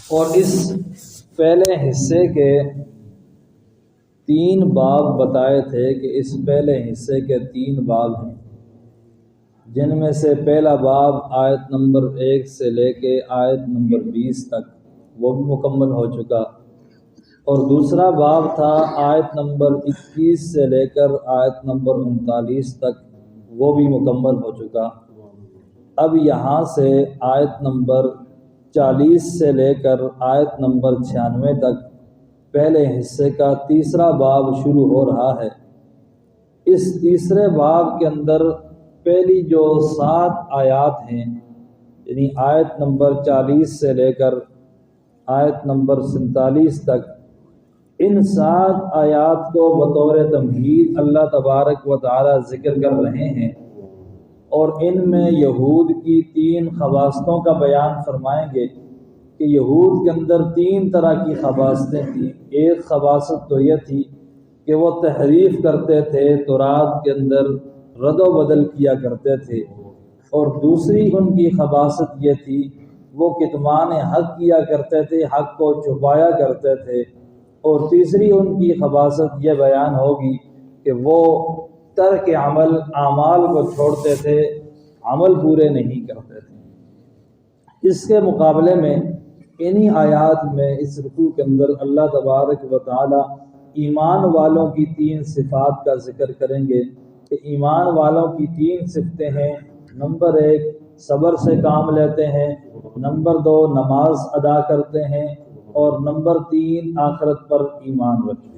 اور اس پہلے حصے کے 3 باب بتائے تھے کہ اس پہلے حصے کے 3 باب ہیں، جن میں سے پہلا باب آیت نمبر 1 سے لے کے آیت نمبر 20 تک وہ بھی مکمل ہو چکا، اور دوسرا باب تھا آیت نمبر 21 سے لے کر آیت نمبر 39 تک وہ بھی مکمل ہو چکا۔ اب یہاں سے آیت نمبر 40 سے لے کر آیت نمبر 96 تک پہلے حصے کا تیسرا باب شروع ہو رہا ہے۔ اس تیسرے باب کے اندر پہلی جو 7 آیات ہیں، یعنی آیت نمبر 40 سے لے کر آیت نمبر 47 تک، ان 7 آیات کو بطور تمہید اللہ تبارک و تعالی ذکر کر رہے ہیں، اور ان میں یہود کی 3 خباثتوں کا بیان فرمائیں گے کہ یہود کے اندر 3 طرح کی خباثتیں تھیں۔ ایک خباثت تو یہ تھی کہ وہ تحریف کرتے تھے، تورات کے اندر رد و بدل کیا کرتے تھے، اور دوسری ان کی خباثت یہ تھی وہ کتمان حق کیا کرتے تھے، حق کو چھپایا کرتے تھے، اور تیسری ان کی خباثت یہ بیان ہوگی کہ وہ ترک عمل، اعمال کو چھوڑتے تھے، عمل پورے نہیں کرتے تھے۔ اس کے مقابلے میں انہی آیات میں اس رکوع کے اندر اللہ تبارک و تعالی ایمان والوں کی 3 صفات کا ذکر کریں گے کہ ایمان والوں کی 3 صفتیں ہیں۔ نمبر 1 صبر سے کام لیتے ہیں، نمبر 2 نماز ادا کرتے ہیں، اور نمبر 3 آخرت پر ایمان رکھتے ہیں۔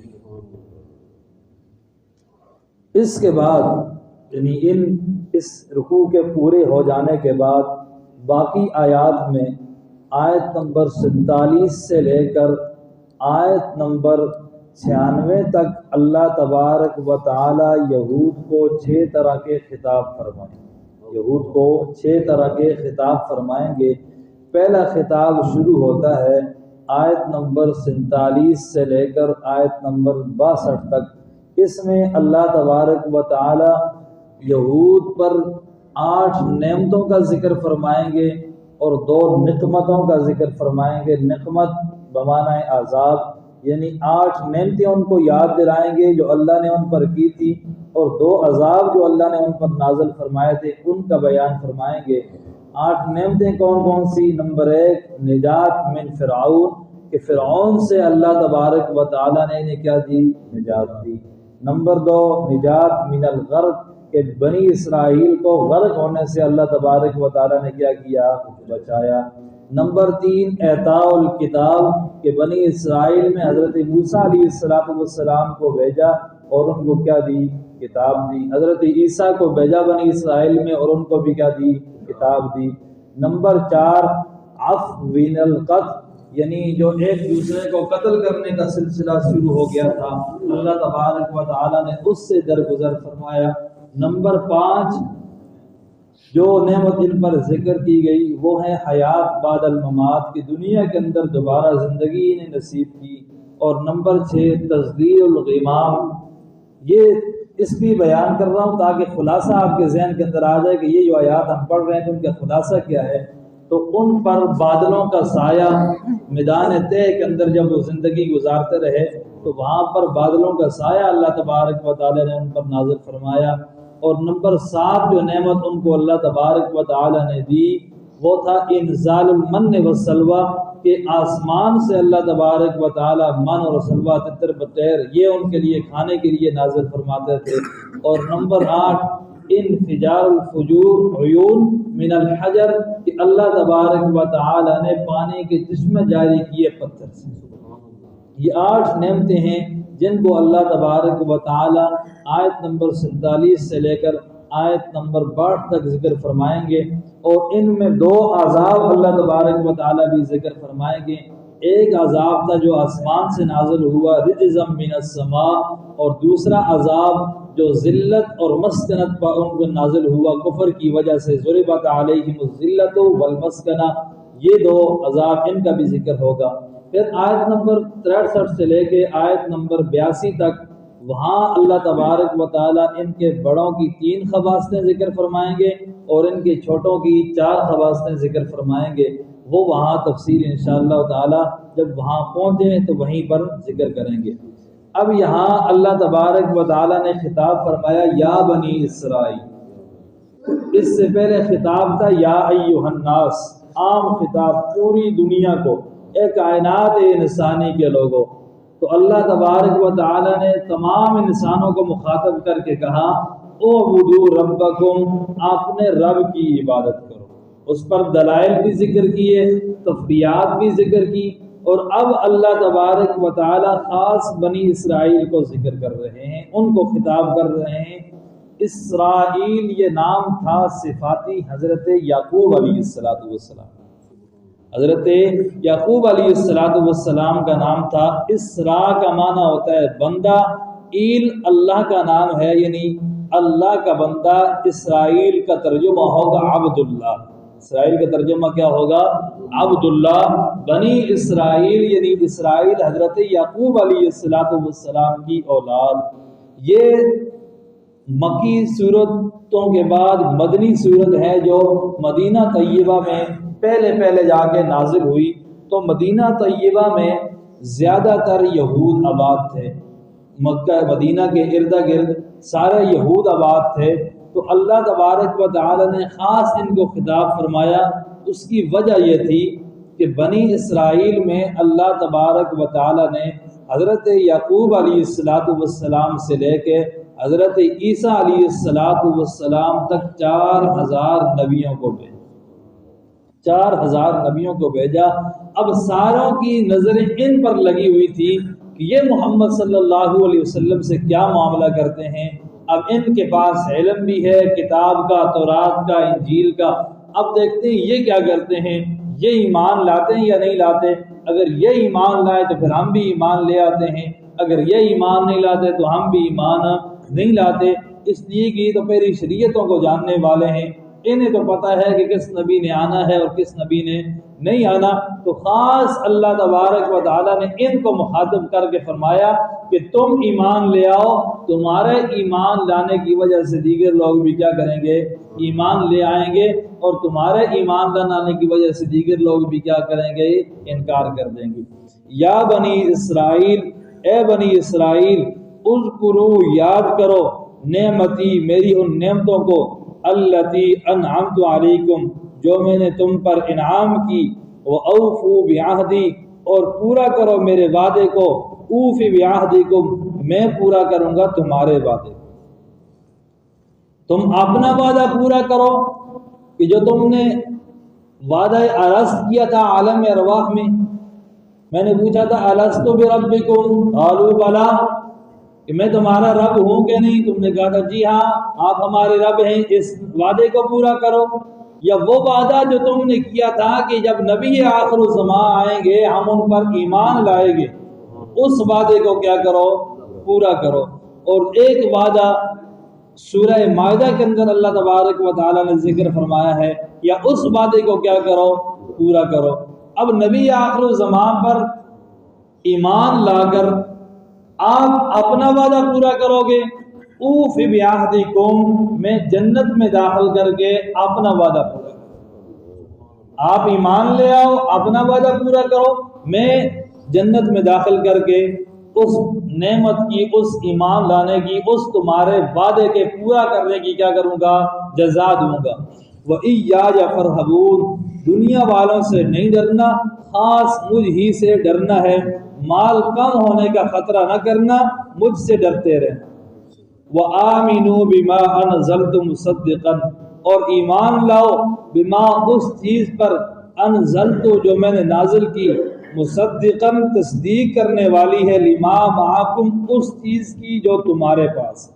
اس کے بعد یعنی اس رکوع کے پورے ہو جانے کے بعد باقی آیات میں آیت نمبر 47 سے لے کر آیت نمبر 96 تک اللہ تبارک و تعالی یہود کو 6 طرح کے خطاب فرمائیں گے۔ یہود کو 6 طرح کے خطاب فرمائیں گے۔ پہلا خطاب شروع ہوتا ہے آیت نمبر 47 سے لے کر آیت نمبر 62 تک۔ اس میں اللہ تبارک و تعالی یہود پر 8 نعمتوں کا ذکر فرمائیں گے اور 2 نقمتوں کا ذکر فرمائیں گے۔ نقمت بمعنی عذاب، یعنی 8 نعمتیں ان کو یاد دلائیں گے جو اللہ نے ان پر کی تھی، اور 2 عذاب جو اللہ نے ان پر نازل فرمائے تھے ان کا بیان فرمائیں گے۔ 8 نعمتیں کون کون سی؟ نمبر 1 نجات من فرعون، کہ فرعون سے اللہ تبارک و تعالی نے انہیں کیا دی؟ نجات دی۔ نمبر 2 نجات من الغرق، کہ بنی اسرائیل کو غرق ہونے سے اللہ تبارک و تعالی نے کیا بچایا۔ نمبر 3 اعطاء الکتاب، کہ بنی اسرائیل میں حضرت موسیٰ علیہ السلام کو بھیجا اور ان کو کیا دی؟ کتاب دی۔ حضرت عیسیٰ کو بھیجا بنی اسرائیل میں اور ان کو بھی کیا دی؟ کتاب دی۔ نمبر 4 عفو بین القتل، یعنی جو ایک دوسرے کو قتل کرنے کا سلسلہ شروع ہو گیا تھا، اللہ تبارک و تعالی نے اس سے درگزر فرمایا۔ نمبر 5 جو نعمت ان پر ذکر کی گئی وہ ہے حیات بعد الممات، کی دنیا کے اندر دوبارہ زندگی انہیں نصیب کی۔ اور نمبر 6 تسدید الغمام، یہ اس بھی بیان کر رہا ہوں تاکہ خلاصہ آپ کے ذہن کے اندر آ جائے کہ یہ جو آیات ہم پڑھ رہے ہیں تو ان کا خلاصہ کیا ہے۔ تو ان پر بادلوں کا سایہ میدان طے کے اندر جب وہ زندگی گزارتے رہے تو وہاں پر بادلوں کا سایہ اللہ تبارک و تعالی نے ان پر نازل فرمایا۔ اور نمبر 7 جو نعمت ان کو اللہ تبارک و تعالی نے دی وہ تھا انزال المن والسلوى، کہ آسمان سے اللہ تبارک و تعالی من اور سلوہ تتر بطیر یہ ان کے لیے کھانے کے لیے نازل فرماتے تھے۔ اور نمبر 8 انفجار الفجور عیون من الحجر، کہ اللہ تبارک و تعالی نے پانی کے چشمے جاری کیے پتھر سے۔ یہ 8 نعمتیں ہیں جن کو اللہ تبارک و تعالی آیت نمبر 47 سے لے کر آیت نمبر 62 تک ذکر فرمائیں گے، اور ان میں 2 عذاب اللہ تبارک و تعالی بھی ذکر فرمائیں گے۔ ایک عذاب تھا جو آسمان سے نازل ہوا رجزا من السماء، اور دوسرا عذاب جو ذلت اور مسکنت پر ان کو نازل ہوا کفر کی وجہ سے، ضربت علیہم الذلۃ والمسکنہ، یہ 2 عذاب ان کا بھی ذکر ہوگا۔ پھر آیت نمبر 63 سے لے کے آیت نمبر 82 تک وہاں اللہ تبارک و تعالیٰ ان کے بڑوں کی 3 خباثتیں ذکر فرمائیں گے اور ان کے چھوٹوں کی 4 خباثتیں ذکر فرمائیں گے۔ وہ وہاں تفصیل انشاءاللہ تعالی جب وہاں پہنچیں تو وہیں پر ذکر کریں گے۔ اب یہاں اللہ تبارک و تعالی نے خطاب فرمایا یا بنی اسرائیل، اس سے پہلے خطاب تھا یا ایھا الناس، عام خطاب پوری دنیا کو، ایک کائنات انسانی کے لوگوں۔ تو اللہ تبارک و تعالی نے تمام انسانوں کو مخاطب کر کے کہا اعبدوا ربکم، اپنے رب کی عبادت کرو۔ اس پر دلائل بھی ذکر کیے، تفریعات بھی ذکر کی، اور اب اللہ تبارک و تعالی خاص بنی اسرائیل کو ذکر کر رہے ہیں، ان کو خطاب کر رہے ہیں۔ اسرائیل یہ نام تھا صفاتی حضرت یعقوب علیہ السلام، حضرت یعقوب علیہ السلام کا نام تھا۔ اسرا کا معنی ہوتا ہے بندہ، ایل اللہ کا نام ہے، یعنی اللہ کا بندہ۔ اسرائیل کا ترجمہ ہوگا عبداللہ، اسرائیل کا ترجمہ کیا ہوگا؟ عبداللہ۔ بنی اسرائیل یعنی اسرائیل حضرت یعقوب علیہ السلام کی اولاد۔ یہ مکی صورتوں کے بعد مدنی صورت ہے جو مدینہ طیبہ میں پہلے جا کے نازل ہوئی۔ تو مدینہ طیبہ میں زیادہ تر یہود آباد تھے، مکہ مدینہ کے ارد گرد سارے یہود آباد تھے۔ تو اللہ تبارک و تعالی نے خاص ان کو خطاب فرمایا۔ اس کی وجہ یہ تھی کہ بنی اسرائیل میں اللہ تبارک و تعالی نے حضرت یعقوب علیہ السلام سے لے کے حضرت عیسیٰ علیہ السلام تک 4000 نبیوں کو بھیجا، 4000 نبیوں کو بھیجا۔ اب ساروں کی نظریں ان پر لگی ہوئی تھی کہ یہ محمد صلی اللہ علیہ وسلم سے کیا معاملہ کرتے ہیں۔ اب ان کے پاس علم بھی ہے کتاب کا، تورات کا، انجیل کا۔ اب دیکھتے ہیں یہ کیا کرتے ہیں، یہ ایمان لاتے ہیں یا نہیں لاتے۔ اگر یہ ایمان لائے تو پھر ہم بھی ایمان لے آتے ہیں، اگر یہ ایمان نہیں لاتے تو ہم بھی ایمان نہیں لاتے۔ اس لیے کہ تو پہلی شریعتوں کو جاننے والے ہیں، انہیں تو پتہ ہے کہ کس نبی نے آنا ہے اور کس نبی نے نہیں آنا۔ تو خاص اللہ تبارک و تعالیٰ نے ان کو مخاطب کر کے فرمایا کہ تم ایمان لے آؤ۔ تمہارے ایمان لانے کی وجہ سے دیگر لوگ بھی کیا کریں گے، ایمان لے آئیں گے، اور تمہارے ایمان لانے کی وجہ سے دیگر لوگ بھی کیا کریں گے، انکار کر دیں گے۔ یا بنی اسرائیل، اے بنی اسرائیل، اذکروا، یاد کرو، نعمتی، میری ان نعمتوں کو، التی انعمت علیکم، جو میں نے تم پر انعام کی، وَأَوْفُوا بِعَهْدِي، اور پورا کرو میرے وعدے کو، اوفی بعہدکم، میں پورا کروں گا تمہارے وعدے۔ تم اپنا وعدہ پورا کرو کہ جو تم نے وعدہ الست کیا تھا عالم ارواح میں نے پوچھا تھا الست بربکم قالوا بلی، کہ میں تمہارا رب ہوں کہ نہیں؟ تم نے کہا تھا جی ہاں آپ ہمارے رب ہیں۔ اس وعدے کو پورا کرو۔ یا وہ وعدہ جو تم نے کیا تھا کہ جب نبی آخر الزمان آئیں گے ہم ان پر ایمان لائیں گے، اس وعدے کو کیا کرو، پورا کرو۔ اور ایک وعدہ سورہ مائدہ کے اندر اللہ تبارک و تعالی نے ذکر فرمایا ہے، یا اس وعدے کو کیا کرو، پورا کرو۔ اب نبی آخر الزمان پر ایمان لا کر آپ اپنا وعدہ پورا کرو گے، اوف بعہدکم، میں جنت میں داخل کر کے اپنا وعدہ پورا کرو۔ آپ ایمان لے آؤ، اپنا وعدہ پورا کرو، میں جنت میں داخل کر کے اس نعمت کی، اس ایمان لانے کی، اس تمہارے وعدے کے پورا کرنے کی کیا کروں گا، جزا دوں گا۔ وَإِيَّايَ فَارْهَبُونَ، دنیا والوں سے نہیں ڈرنا، خاص مجھ ہی سے ڈرنا ہے۔ مال کم ہونے کا خطرہ نہ کرنا، مجھ سے ڈرتے رہنا۔ وَآمِنُوا بِمَا أَنزَلْتُ مُصَدِّقًا، اور ایمان لاؤ بما، اس چیز پر، انزلت جو میں نے نازل کی، مصدقاً تصدیق کرنے والی ہے، لما معکم، اس چیز کی جو تمہارے پاس ہے۔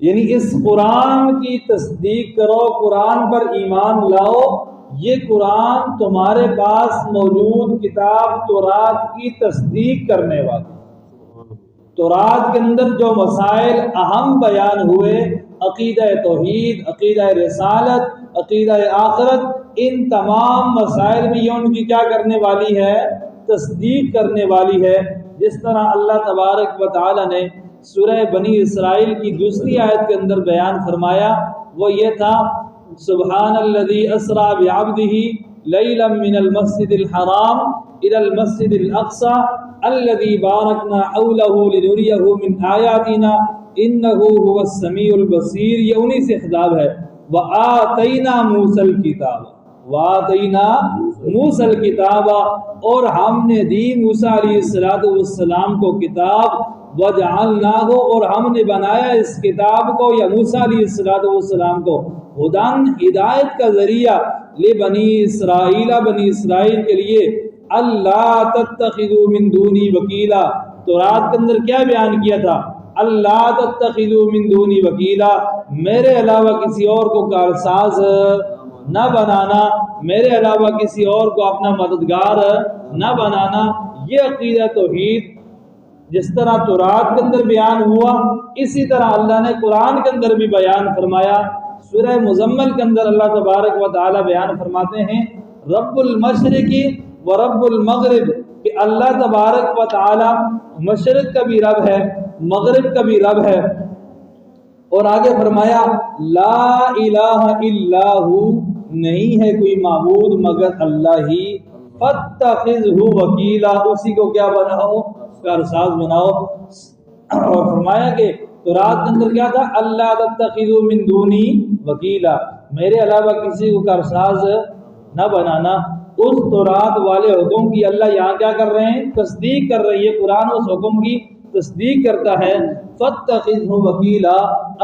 یعنی اس قرآن کی تصدیق کرو، قرآن پر ایمان لاؤ۔ یہ قرآن تمہارے پاس موجود کتاب تورات کی تصدیق کرنے والی۔ تورات کے اندر جو مسائل اہم بیان ہوئے، عقیدہ توحید، عقیدہ رسالت، عقیدہ آخرت، ان تمام مسائل میں یہ ان کی کیا کرنے والی ہے، تصدیق کرنے والی ہے۔ جس طرح اللہ تبارک و تعالی نے سورہ بنی اسرائیل کی دوسری آیت کے اندر بیان فرمایا، وہ یہ تھا سبحان الذی اسریٰ بعبدہ لیلا من المسجد الحرام الى المسجد الاقصى الذي باركنا حوله لنريه من آیاتنا انه هو السمیع البصیر. یہ انہی سے خطاب ہے. وآتینا موسیٰ الکتاب، وآتینا موسیٰ الکتاب، اور ہم نے دی موسیٰ علیہ السلام کو کتاب. وجعلناہ، اور ہم نے بنایا اس کتاب کو یا موسیٰ علیہ السلام کو ہدن، ہدایت کا ذریعہ، لبنی اسرائیل، بنی اسرائیل کے لیے. اللہ تتخذوا من دونی وکیلا، تورات کے اندر کیا بیان کیا تھا؟ اللہ تتخذوا من دونی وکیلا، میرے علاوہ کسی اور کو کارساز نہ بنانا، میرے علاوہ کسی اور کو اپنا مددگار نہ بنانا. یہ عقیدہ توحید جس طرح تورات کے اندر بیان ہوا، اسی طرح اللہ نے قرآن کے اندر بھی بیان فرمایا. سورہ مزمل کے اندر اللہ تبارک و تعالی بیان فرماتے ہیں رب المشرق و رب المغرب، کہ اللہ تبارک و تعالی مشرق کا بھی رب ہے، مغرب کا بھی رب ہے. اور آگے فرمایا لا الہ الا ہو، نہیں ہے کوئی معبود مگر اللہ ہی. فاتخذہ وکیلا، اسی کو کیا بناؤ؟ کارساز بناؤ. اور فرمایا کہ تورات کے اندر کیا تھا؟ اللہ تتخذوا من دونی وکیلا، میرے علاوہ کسی کو کارساز نہ بنانا. اس تورات والے حکم کی اللہ یہاں کیا کر رہے ہیں؟ تصدیق کر رہے ہیں. قرآن اس حکم کی تصدیق کرتا ہے. فاتخذہ وکیلا،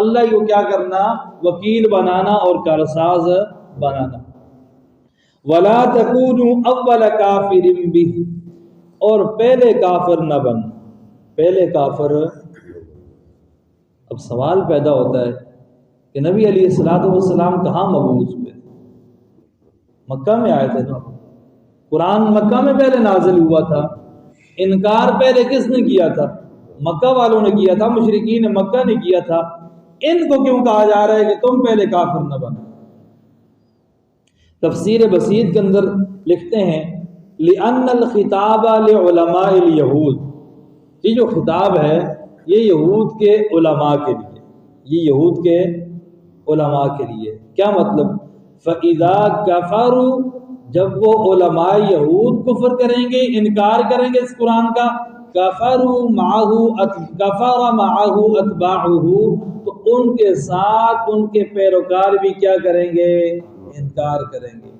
اللہ کو کیا کرنا؟ وکیل بنانا اور کارساز بنانا. ولا تکونوا اول کافر بہ، اور پہلے کافر نہ بن. پہلے کافر. اب سوال پیدا ہوتا ہے کہ نبی علیہ السلام کہاں مبعوث ہوئے؟ مکہ میں آئے تھے نا. قرآن مکہ میں پہلے نازل ہوا تھا. انکار پہلے کس نے کیا تھا؟ مکہ والوں نے کیا تھا، مشرکین مکہ نے کیا تھا. ان کو کیوں کہا جا رہا ہے کہ تم پہلے کافر نہ بنو؟ تفسیر بسیط کے اندر لکھتے ہیں لأن الخطاب لعلماء اليہود، یہ جو خطاب ہے یہ یہود کے علماء کے لیے، یہ یہود کے علماء کے لیے. کیا مطلب؟ فَإِذَا كَفَرُوا، جب وہ علماء یہود کفر کریں گے، انکار کریں گے اس قرآن کا، کفر معه اتباعه، تو ان کے ساتھ ان کے پیروکار بھی کیا کریں گے؟ انکار کریں گے.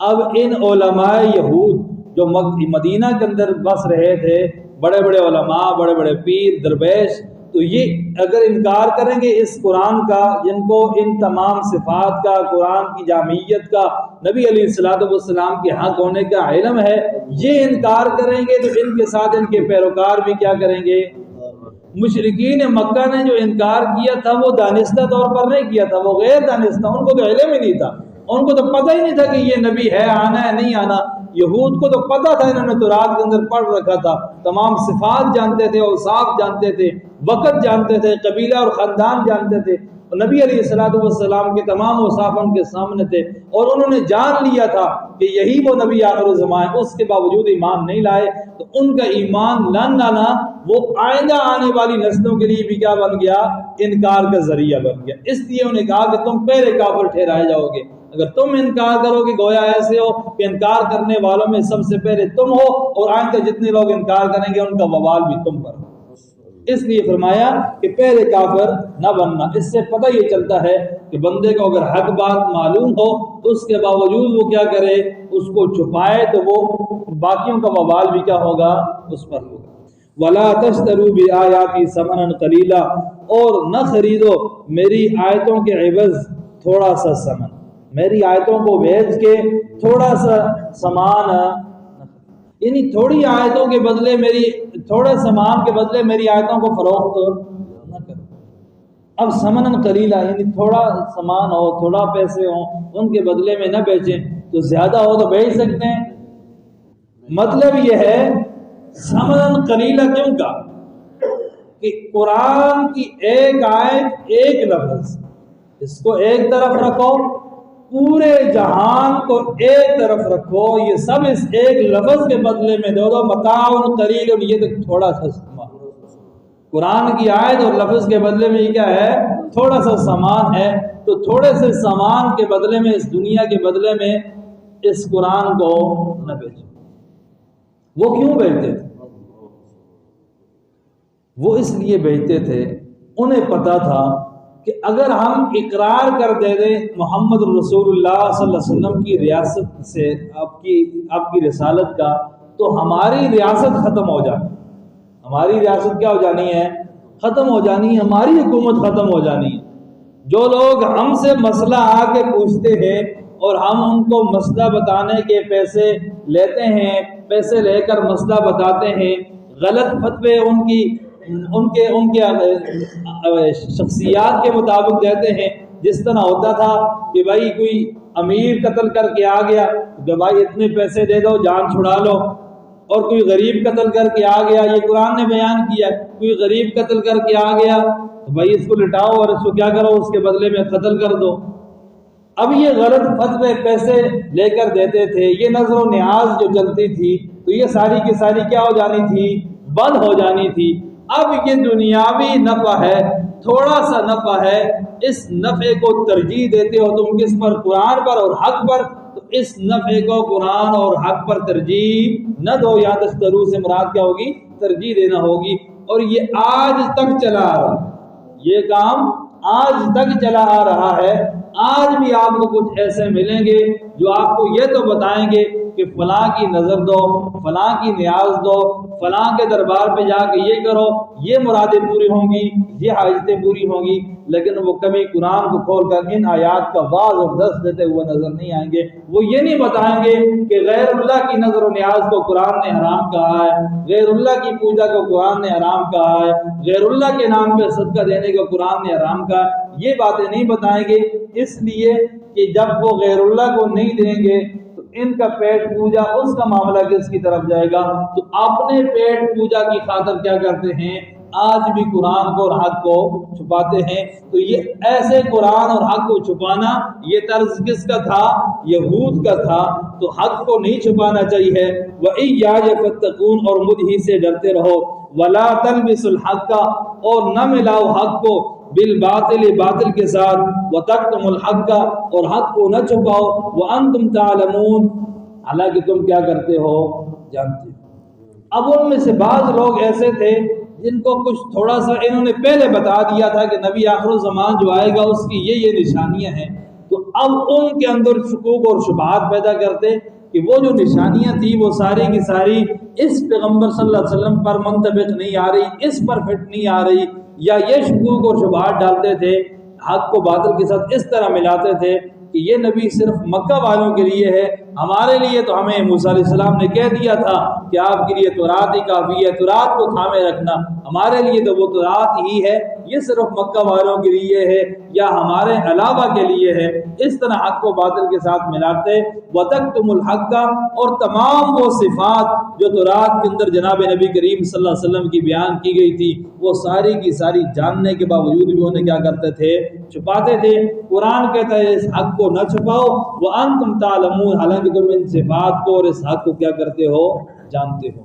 اب ان علماء یہود جو مدینہ کے اندر بس رہے تھے، بڑے بڑے علماء، بڑے بڑے پیر درویش، تو یہ اگر انکار کریں گے اس قرآن کا، جن کو ان تمام صفات کا، قرآن کی جامعیت کا، نبی علیہ السلام کے حق ہونے کا علم ہے، یہ انکار کریں گے تو ان کے ساتھ ان کے پیروکار بھی کیا کریں گے؟ مشرکین مکہ نے جو انکار کیا تھا وہ دانستہ طور پر نہیں کیا تھا، وہ غیر دانستہ، ان کو تو علم ہی نہیں تھا، ان کو تو پتہ ہی نہیں تھا کہ یہ نبی ہے، آنا ہے نہیں آنا. یہود کو تو پتہ تھا، انہوں نے تورات کے اندر پڑھ رکھا تھا، تمام صفات جانتے تھے، اوصاف جانتے تھے، وقت جانتے تھے، قبیلہ اور خاندان جانتے تھے. نبی علیہ السلام کے تمام اوصاف ان کے سامنے تھے، اور انہوں نے جان لیا تھا کہ یہی وہ نبی آخر الزمان ہے. اس کے باوجود ایمان نہیں لائے، تو ان کا ایمان نہ لانا وہ آئندہ آنے والی نسلوں کے لیے بھی کیا بن گیا؟ انکار کا ذریعہ بن گیا. اس لیے انہوں نے کہا کہ تم پہلے کافر ٹھہرائے جاؤ گے. اگر تم انکار کرو گے گویا ایسے ہو کہ انکار کرنے والوں میں سب سے پہلے تم ہو، اور آئندہ جتنے لوگ انکار کریں گے ان کا وبال بھی تم پر ہو. اس لیے فرمایا کہ پہلے کافر نہ بننا. اس سے پتہ یہ چلتا ہے کہ بندے کو اگر حق بات معلوم ہو اس کے باوجود وہ کیا کرے؟ اس کو چھپائے، تو وہ باقیوں کا وبال بھی کیا ہوگا؟ اس پر ہوگا. وَلَا تَشْتَرُوا بِآيَاتِي ثَمَنًا قَلِيلًا، اور نہ خریدو میری آیتوں کے عوض تھوڑا سا ثمن، میری آیتوں کو بیچ کے تھوڑا سا سامان، یعنی تھوڑی آیتوں کے بدلے تھوڑے سامان کے بدلے میری آیتوں کو فروخت نہ کرو. اب ثمناً قلیلا، یعنی تھوڑا سامان ہو، تھوڑا پیسے ہوں، ان کے بدلے میں نہ بیچیں. تو زیادہ ہو تو بیچ سکتے ہیں. مطلب یہ ہے ثمناً قلیلا کیوں کہا؟ کہ قرآن کی ایک آیت، ایک لفظ، اس کو ایک طرف رکھو، پورے جہان کو ایک طرف رکھو، یہ سب اس ایک لفظ کے بدلے میں دو دو متاع قلیل، یہ تو تھوڑا سا سامان. قرآن کی آیت اور لفظ کے بدلے میں یہ کیا ہے؟ تھوڑا سا سامان ہے. تو تھوڑے سے سامان کے بدلے میں، اس دنیا کے بدلے میں اس قرآن کو نہ بیچو۔ وہ کیوں بیچتے تھے؟ وہ اس لیے بیچتے تھے، انہیں پتا تھا کہ اگر ہم اقرار کر دے دیں محمد رسول اللہ صلی اللہ علیہ وسلم کی ریاست سے، آپ کی رسالت کا، تو ہماری ریاست ختم ہو جانی، ہماری ریاست کیا ہو جانی ہے؟ ختم ہو جانی ہے، ہماری حکومت ختم ہو جانی ہے۔ جو لوگ ہم سے مسئلہ آ کے پوچھتے ہیں اور ہم ان کو مسئلہ بتانے کے پیسے لیتے ہیں، پیسے لے کر مسئلہ بتاتے ہیں، غلط فتوے ان کے شخصیات کے مطابق دیتے ہیں۔ جس طرح ہوتا تھا کہ بھائی کوئی امیر قتل کر کے آ گیا کہ بھائی اتنے پیسے دے دو جان چھڑا لو، اور کوئی غریب قتل کر کے آ گیا، یہ قرآن نے بیان کیا، کوئی غریب قتل کر کے آ گیا تو بھائی اس کو لٹاؤ اور اس کو کیا کرو، اس کے بدلے میں قتل کر دو۔ اب یہ غلط فتوے پیسے لے کر دیتے تھے، یہ نظر و نیاز جو چلتی تھی، تو یہ ساری کی ساری کیا ہو جانی تھی؟ بند ہو جانی تھی۔ اب یہ دنیاوی نفع ہے، تھوڑا سا نفع ہے، اس نفع کو ترجیح دیتے ہو تم کس پر؟ قرآن پر اور حق پر، تو اس نفع کو قرآن اور حق پر ترجیح نہ دو۔ یا تشترو سے مراد کیا ہوگی؟ ترجیح دینا ہوگی۔ اور یہ آج تک چلا آ رہا ہے، یہ کام آج تک چلا آ رہا ہے۔ آج بھی آپ کو کچھ ایسے ملیں گے جو آپ کو یہ تو بتائیں گے کہ فلاں کی نظر دو، فلاں کی نیاز دو، فلاں کے دربار پہ جا کے یہ کرو، یہ مرادیں پوری ہوں گی، یہ حاجتیں پوری ہوں گی، لیکن وہ کبھی قرآن کو کھول کر ان آیات کا واضح اور درس دیتے ہوئے نظر نہیں آئیں گے۔ وہ یہ نہیں بتائیں گے کہ غیر اللہ کی نظر و نیاز کو قرآن نے حرام کہا ہے، غیر اللہ کی پوجا کو قرآن نے حرام کہا ہے، غیر اللہ کے نام پہ صدقہ دینے کو قرآن نے حرام کہا ہے۔ یہ باتیں نہیں بتائیں گے، اس لیے کہ جب وہ غیر اللہ کو نہیں دیں گے تو ان کا پیٹ پوجا، اس کا معاملہ کس کی طرف جائے گا؟ تو اپنے پیٹ پوجا کی خاطر کیا کرتے ہیں؟ آج بھی قرآن کو اور حق کو چھپاتے ہیں۔ تو یہ ایسے قرآن اور حق کو چھپانا، یہ طرز کس کا تھا؟ یہود کا تھا۔ تو حق کو نہیں چھپانا چاہیے۔ وَإِيَّايَ فَاتَّقُونَ، اور مجھ ہی سے ڈرتے رہو۔ وَلَا تَلْبِسُوا الْحَقَّ، اور نہ ملاؤ حق کو بالباطل، باطل کے ساتھ، وَتَكْتُمُوا الْحَقَّ، اور حق کو نہ چھپاؤ، وَأَنْتُمْ تَعْلَمُونَ، حالانکہ تم کیا کرتے ہو؟ جانتے ہو۔ اب ان میں سے بعض لوگ ایسے تھے جن کو کچھ تھوڑا سا انہوں نے پہلے بتا دیا تھا کہ نبی آخر الزمان جو آئے گا اس کی یہ نشانیاں ہیں، تو اب ان کے اندر شکوک اور شبہات پیدا کرتے کہ وہ جو نشانیاں تھیں وہ ساری کی ساری اس پیغمبر صلی اللہ علیہ وسلم پر منطبق نہیں آ رہی، اس پر فٹ نہیں آ رہی، یا یہ شکوک اور شبہات ڈالتے تھے، حق کو باطل کے ساتھ اس طرح ملاتے تھے کہ یہ نبی صرف مکہ والوں کے لیے ہے، ہمارے لیے تو ہمیں موسیٰ علیہ السلام نے کہہ دیا تھا کہ آپ کے لیے تورات ہی کافی ہے، تورات کو تھامے رکھنا، ہمارے لیے تو وہ تورات ہی ہے، یہ صرف مکہ والوں کے لیے ہے یا ہمارے علاوہ کے لیے ہے۔ اس طرح حق کو باطل کے ساتھ ملاتے۔ وَتَكْتُمُوا الْحَقَّ، اور تمام وہ صفات جو تورات کے اندر جناب نبی کریم صلی اللہ علیہ وسلم کی بیان کی گئی تھی، وہ ساری کی ساری جاننے کے باوجود بھی انہیں کیا کرتے تھے؟ چھپاتے تھے۔ قرآن کہتا ہے اس حق کو نہ چھپاؤ، وَأَنْتُمْ تَعْلَمُونَ، حالانکہ تم ان صفات کو اور اس حق کو کیا کرتے ہو؟ جانتے ہو۔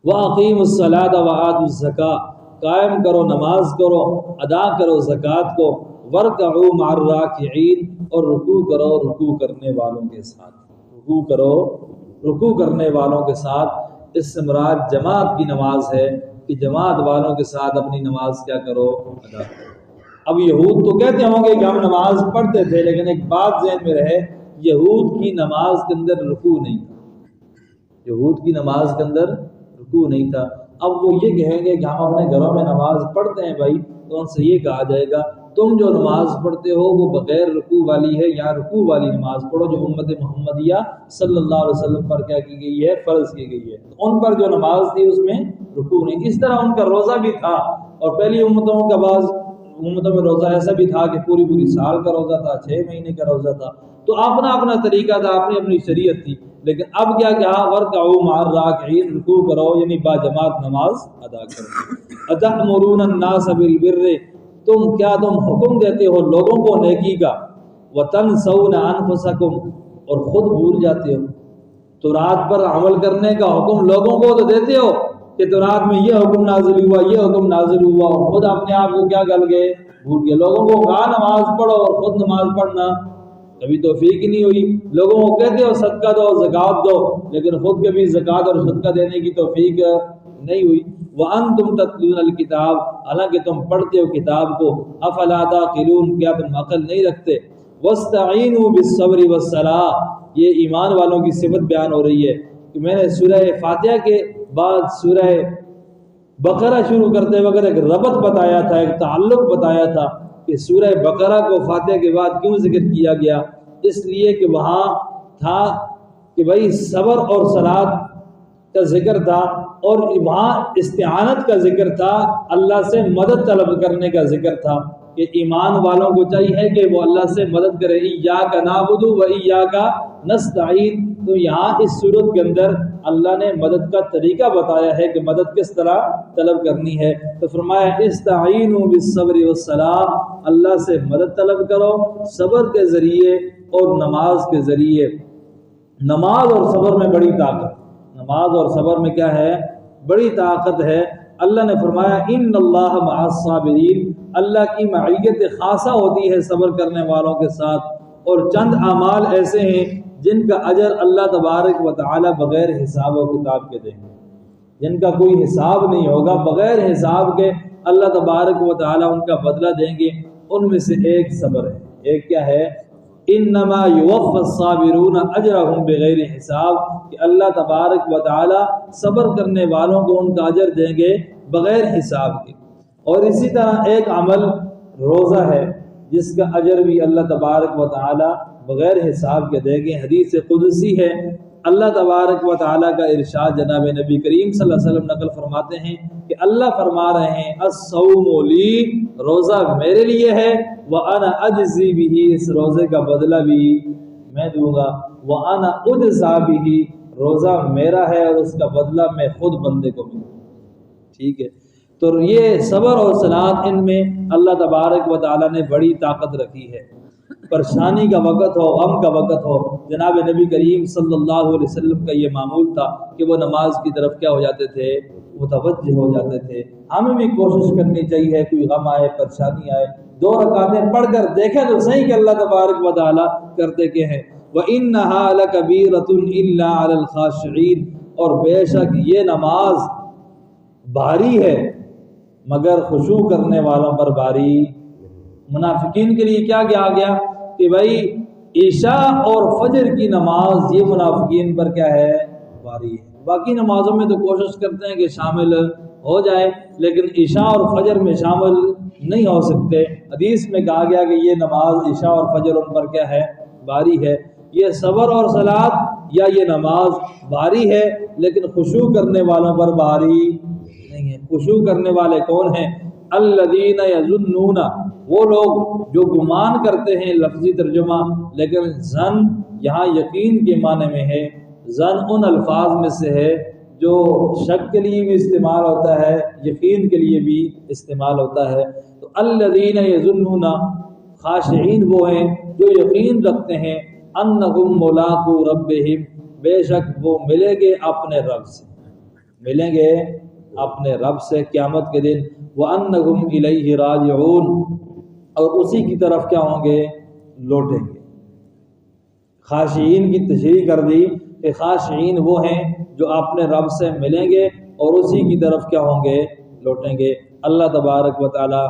وَأَقِيمُوا الصَّلَاةَ وَآتُوا الزَّكَاةَ، قائم کرو، نماز کرو، ادا کرو زکوٰۃ کو، وَارْكَعُوا مَعَ الرَّاكِعِينَ، اور رکوع کرو رکوع کرنے والوں کے ساتھ، رکوع کرو رکوع کرنے والوں کے ساتھ۔ اس سے مراد جماعت کی نماز ہے کہ جماعت والوں کے ساتھ اپنی نماز کیا کرو؟ ادا کرو۔ اب یہود تو کہتے ہوں گے کہ ہم نماز پڑھتے تھے، لیکن ایک بات ذہن میں رہے، یہود کی نماز کے اندر رکوع نہیں تھا، یہود کی نماز کے اندر رکوع نہیں تھا۔ اب وہ یہ کہیں گے کہ ہم اپنے گھروں میں نماز پڑھتے ہیں بھائی، تو ان سے یہ کہا جائے گا تم جو نماز پڑھتے ہو وہ بغیر رکوع والی ہے، یا رکوع والی نماز پڑھو جو امت محمدیہ صلی اللہ علیہ وسلم پر کیا کی گئی ہے؟ فرض کی گئی ہے۔ ان پر جو نماز تھی اس میں رکوع نہیں۔ اس طرح ان کا روزہ بھی تھا، اور پہلی امتوں کا بعض امتوں میں روزہ ایسا بھی تھا کہ پوری سال کا روزہ تھا، 6 مہینے کا روزہ تھا، تو اپنا اپنا طریقہ تھا، اپنی اپنی شریعت تھی۔ لیکن اب کیا کہا؟ وَارْكَعُوا مَعَ الرَّاكِعِينَ، رکوع کرو یعنی با جماعت نماز ادا کرو۔ أَتَأْمُرُونَ النَّاسَ بِالْبِرِّ، تم حکم دیتے ہو لوگوں کو نیکی کا، وَتَنْسَوْنَ أَنفُسَكُمْ، اور خود بھول جاتے ہو۔ تورات پر عمل کرنے کا حکم لوگوں کو تو دیتے ہو کہ تورات میں یہ حکم نازل ہوا، یہ حکم نازل ہوا، اور خود اپنے آپ کو کیا کر گئے؟ بھول گئے۔ لوگوں کو کہا نماز پڑھو اور خود نماز پڑھنا کبھی توفیق ہی نہیں ہوئی. لوگوں کو کہتے ہو صدقہ دو زکوٰۃ دو، لیکن خود کبھی زکوٰۃ اور صدقہ دینے کی توفیق نہیں ہوئی. وَأَنْتُمْ تَتْلُونَ الْكِتَابَ، حالانکہ تم پڑھتے ہو کتاب کو. أَفَلَا تَعْقِلُونَ، کیا تم عقل نہیں رکھتے؟ وَاسْتَعِينُوا بِالصَّبْرِ وَالصَّلَاةِ، یہ ایمان والوں کی صفت بیان ہو رہی ہے کہ میں نے سورہ فاتحہ کے بعد سورہ بقرہ شروع کرتے وقت ایک ربط بتایا تھا، ایک تعلق بتایا تھا کہ سورہ بقرہ کو فاتحہ کے بعد کیوں ذکر کیا گیا. اس لیے کہ وہاں تھا کہ بھائی صبر اور صلاۃ کا ذکر تھا، اور وہاں استعانت کا ذکر تھا، اللہ سے مدد طلب کرنے کا ذکر تھا کہ ایمان والوں کو چاہیے کہ وہ اللہ سے مدد کرے. ایاک نعبد و ایاک نستعین. تو یہاں اس صورت کے اندر اللہ نے مدد کا طریقہ بتایا ہے کہ مدد کس طرح طلب کرنی ہے. تو فرمایا استعینوا بالصبر والصلاۃ، اللہ سے مدد طلب کرو صبر کے ذریعے اور نماز کے ذریعے. نماز اور صبر میں بڑی طاقت، نماز اور صبر میں کیا ہے؟ بڑی طاقت ہے. اللہ نے فرمایا ان اللہ مع الصابرین، اللہ کی معیت خاصہ ہوتی ہے صبر کرنے والوں کے ساتھ. اور چند اعمال ایسے ہیں جن کا اجر اللہ تبارک و تعالی بغیر حساب و کتاب کے دیں گے، جن کا کوئی حساب نہیں ہوگا، بغیر حساب کے اللہ تبارک و تعالی ان کا بدلہ دیں گے. ان میں سے ایک صبر ہے. ایک کیا ہے؟ انما یوفی الصابرون اجرهم بغیر حساب، کہ اللہ تبارک و تعالی صبر کرنے والوں کو ان کا اجر دیں گے بغیر حساب کے. اور اسی طرح ایک عمل روزہ ہے جس کا اجر بھی اللہ تبارک و تعالی بغیر حساب کے دیں گے. حدیث قدسی ہے، اللہ تبارک و تعالی کا ارشاد جناب نبی کریم صلی اللہ علیہ وسلم نقل فرماتے ہیں کہ اللہ فرما رہے ہیں الصوم لی، روزہ میرے لیے ہے، وانا اجزی بہ، اس روزے کا بدلہ بھی میں دوں گا. وانا اجزا بہ، روزہ میرا ہے اور اس کا بدلہ میں خود بندے کو ملوں. ٹھیک ہے، تو یہ صبر اور صلاۃ ان میں اللہ تبارک و تعالی نے بڑی طاقت رکھی ہے. پریشانی کا وقت ہو، غم کا وقت ہو، جناب نبی کریم صلی اللہ علیہ وسلم کا یہ معمول تھا کہ وہ نماز کی طرف کیا ہو جاتے تھے؟ متوجہ ہو جاتے تھے. ہمیں بھی کوشش کرنی چاہیے، کوئی غم آئے، پریشانی آئے، 2 رکعتیں پڑھ کر دیکھیں تو صحیح کہ اللہ تبارک و تعالی کرتے کہ ہیں. وَإِنَّهَا لَكَبِيرَةٌ إِلَّا عَلَى الْخَاشِعِينَ، اور بے شک یہ نماز بھاری ہے مگر خشوع کرنے والوں پر بھاری. منافقین کے لیے کیا کیا گیا کہ بھائی عشاء اور فجر کی نماز یہ منافقین پر کیا ہے؟ بھاری ہے. باقی نمازوں میں تو کوشش کرتے ہیں کہ شامل ہو جائے، لیکن عشاء اور فجر میں شامل نہیں ہو سکتے. حدیث میں کہا گیا کہ یہ نماز عشاء اور فجر ان پر کیا ہے؟ بھاری ہے. یہ صبر اور صلاۃ یا یہ نماز بھاری ہے لیکن خشوع کرنے والوں پر بھاری نہیں ہے. خشوع کرنے والے کون ہیں؟ الذین یظنون، وہ لوگ جو گمان کرتے ہیں، لفظی ترجمہ، لیکن ظن یہاں یقین کے معنی میں ہے. ظن ان الفاظ میں سے ہے جو شک کے لیے بھی استعمال ہوتا ہے، یقین کے لیے بھی استعمال ہوتا ہے. تو الذین یظنون، خاشعین وہ ہیں جو یقین رکھتے ہیں، انہم ملاقو ربہم، بے شک وہ ملیں گے اپنے رب سے، ملیں گے اپنے رب سے قیامت کے دن. وَأَنَّهُمْ إِلَيْهِ رَاجِعُونَ، اور اسی کی طرف کیا ہوں گے؟ لوٹیں گے. خاشعین کی تشریح کر دی کہ خاشعین وہ ہیں جو اپنے رب سے ملیں گے اور اسی کی طرف کیا ہوں گے؟ لوٹیں گے. اللہ تبارک و تعالی